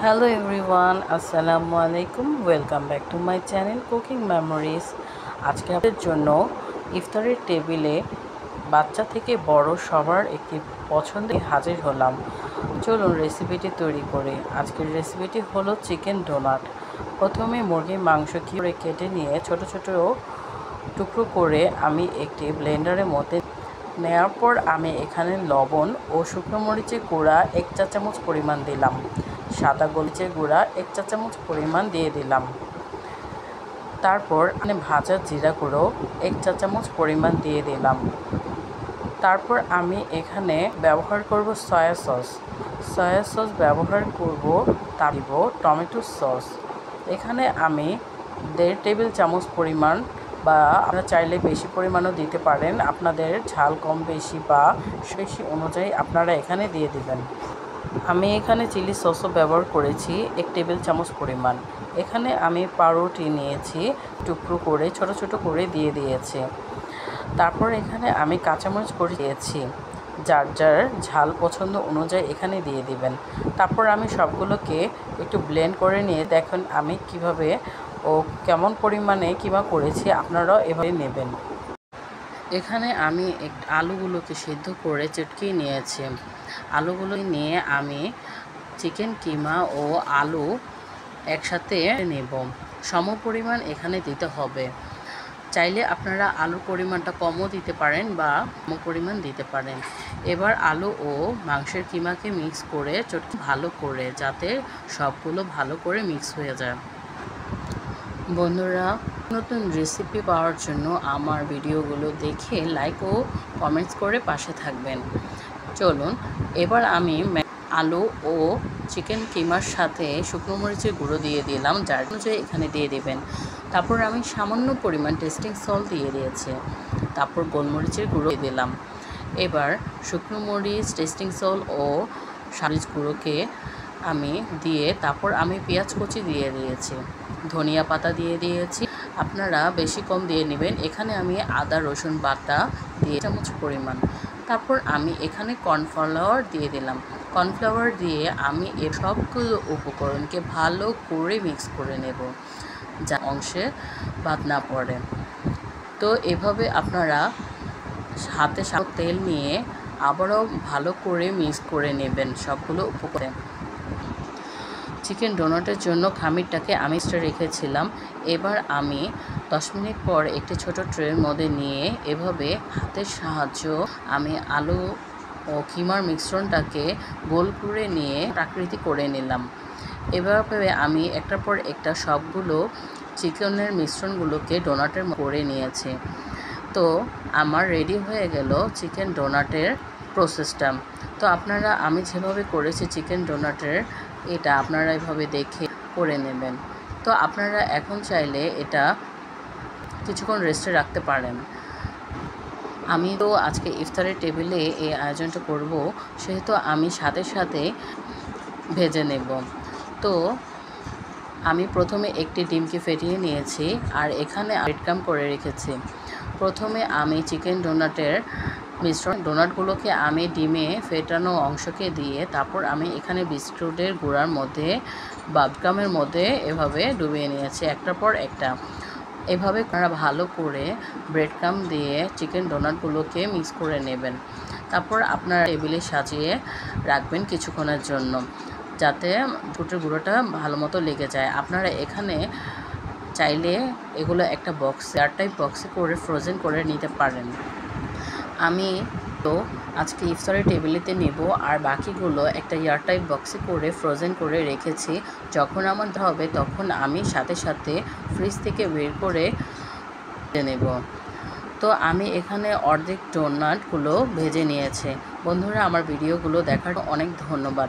Hello everyone, Assalamu alaikum. Welcome back to my channel Cooking Memories. আজকে আপনাদের জন্য ইফতারের টেবিলে বাচ্চা থেকে বড় সবার একটি পছন্দের হাজির হলাম। চলুন রেসিপিটি তৈরি করি। আজকের রেসিপিটি হলো চিকেন ডোনাট। প্রথমে মুরগির মাংস কিভাবে কেটে নিয়ে ছোট ছোট টুকরো করে আমি একটি ব্লেন্ডারের মধ্যে নেওয়ার পর আমি এখানে লবণ ও শুকনো মরিচের গুঁড়া 1 চা চামচ পরিমাণ দিলাম। সাদা গোলমরিচের গুঁড়া 1 চা চামচ পরিমাণ দিয়ে দিলাম। তারপর ভাজা জিরা গুঁড়ো 1 চা চামচ পরিমাণ দিয়ে দিলাম। তারপর আমি এখানে ব্যবহার করব সয়া সস ব্যবহার করব। তার দিব টমেটো সস। এখানে আমি 1.5 টেবিল চামচ পরিমাণ, বা আপনারা চাইলে বেশি পরিমাণও দিতে পারেন, আপনাদের ঝাল কম বেশি বা বেশি অনুযায়ী আপনারা এখানে দিয়ে দিবেন। আমি এখানে চিলি সসও ব্যবহার করেছি 1 টেবিল চামচ পরিমাণ। এখানে আমি পাউরুটি নিয়েছি, টুকরো করে ছোট ছোট করে দিয়ে দিয়েছি। তারপর এখানে আমি কাঁচামরিচ করে দিয়েছি, যার যার ঝাল পছন্দ অনুযায়ী এখানে দিয়ে দিবেন। তারপর আমি সবগুলোকে একটু ব্লেন্ড করে নিয়ে দেখুন আমি কিভাবে ও কেমন পরিমাণে কিমা করেছি, আপনারাও এভাবে নেবেন। এখানে আমি আলুগুলোকে সিদ্ধ করে চটকিয়ে নিয়েছি। আলুগুলো নিয়ে আমি চিকেন কিমা ও আলু একসাথে নেব। সম পরিমাণ এখানে দিতে হবে। চাইলে আপনারা আলুর পরিমাণটা কমও দিতে পারেন বা কম পরিমাণ দিতে পারেন। এবার আলু ও মাংসের কিমাকে মিক্স করে চটকি ভালো করে, যাতে সবগুলো ভালো করে মিক্স হয়ে যায়। বন্ধুরা, নতুন রেসিপি পাওয়ার জন্য আমার ভিডিওগুলো দেখে লাইক ও কমেন্টস করে পাশে থাকবেন। চলুন এবার আমি আলু ও চিকেন কিমার সাথে শুকনো মরিচের গুঁড়ো দিয়ে দিলাম, যার অনুযায়ী এখানে দিয়ে দেবেন। তারপর আমি সামান্য পরিমাণ টেস্টিং সল্ট দিয়ে দিয়েছি। তারপর গোলমরিচের গুঁড়ো দিয়ে দিলাম। এবার শুকনো মরিচ, টেস্টিং সল্ট ও মরিচ গুঁড়োকে আমি দিয়ে তারপর আমি পেঁয়াজ কুচি দিয়ে দিয়েছি, ধনিয়া পাতা দিয়ে দিয়েছি। আপনারা বেশি কম দিয়ে নেবেন। এখানে আমি আদা রসুন বাটা দিয়ে চামচ পরিমাণ। তারপর আমি এখানে কর্নফ্লাওয়ার দিয়ে দিলাম। কর্নফ্লাওয়ার দিয়ে আমি এ সবগুলো উপকরণকে ভালো করে মিক্স করে নেব, যা অংশে বাদ না পড়ে। তো এভাবে আপনারা হাতে তেল নিয়ে আবারও ভালো করে মিক্স করে নেবেন সবগুলো উপকরণ। চিকেন ডোনাটের জন্য খামিরটাকে আমি রেখেছিলাম। এবার আমি 10 মিনিট পর একটি ছোট ট্রের মধ্যে নিয়ে এভাবে হাতের সাহায্য আমি আলু ও কিমার মিশ্রণটাকে গোল করে নিয়ে আকৃতি করে নিলাম। এভাবে আমি একটার পর একটা সবগুলো চিকেনের মিশ্রণগুলোকে ডোনাটের করে নিয়েছি। তো আমার রেডি হয়ে গেল চিকেন ডোনাটের প্রসেসটা। তো আপনারা আমি যেভাবে করেছি চিকেন ডোনাটের, এটা আপনারা এভাবে দেখে করে নেবেন। তো আপনারা এখন চাইলে এটা কিছুক্ষণ রেস্টে রাখতে পারেন। আমি তো আজকে ইফতারের টেবিলে এই আয়োজনটা করব, সেহেতু আমি সাথে সাথে ভেজে নেব। তো আমি প্রথমে একটি ডিমকে ফেটিয়ে নিয়েছি আর এখানে ব্রেড ক্রাম্ব করে রেখেছি। প্রথমে আমি চিকেন ডোনাটের মিশ্রণ ডোনাটগুলোকে আমি ডিমে ফেটানো অংশকে দিয়ে তারপর আমি এখানে বিস্কুটের গুঁড়ার মধ্যে বাবগামের মধ্যে এভাবে ডুবিয়ে নিয়েছি একটার পর একটা। এভাবে আপনারা ভালো করে ব্রেড ক্রাম্ব দিয়ে চিকেন ডোনাটগুলোকে মিক্স করে নেবেন। তারপর আপনারা টেবিলে সাজিয়ে রাখবেন কিছুক্ষণের জন্য, যাতে বিস্কুটের গুঁড়োটা ভালো মতো লেগে যায়। আপনারা এখানে চাইলে এগুলো একটা এয়ারটাইট বক্সে করে ফ্রোজেন করে নিতে পারেন। আমি তো আজকে ইফতারের টেবিলেতে নেব আর বাকিগুলো একটা এয়ারটাইট বক্সে করে ফ্রোজেন করে রেখেছি। যখন আমার হবে তখন আমি সাথে সাথে ফ্রিজ থেকে বের করে নেব। তো আমি এখানে অর্ধেক ডোনাটগুলো ভেজে নিয়েছি। বন্ধুরা, আমার ভিডিওগুলো দেখার অনেক ধন্যবাদ।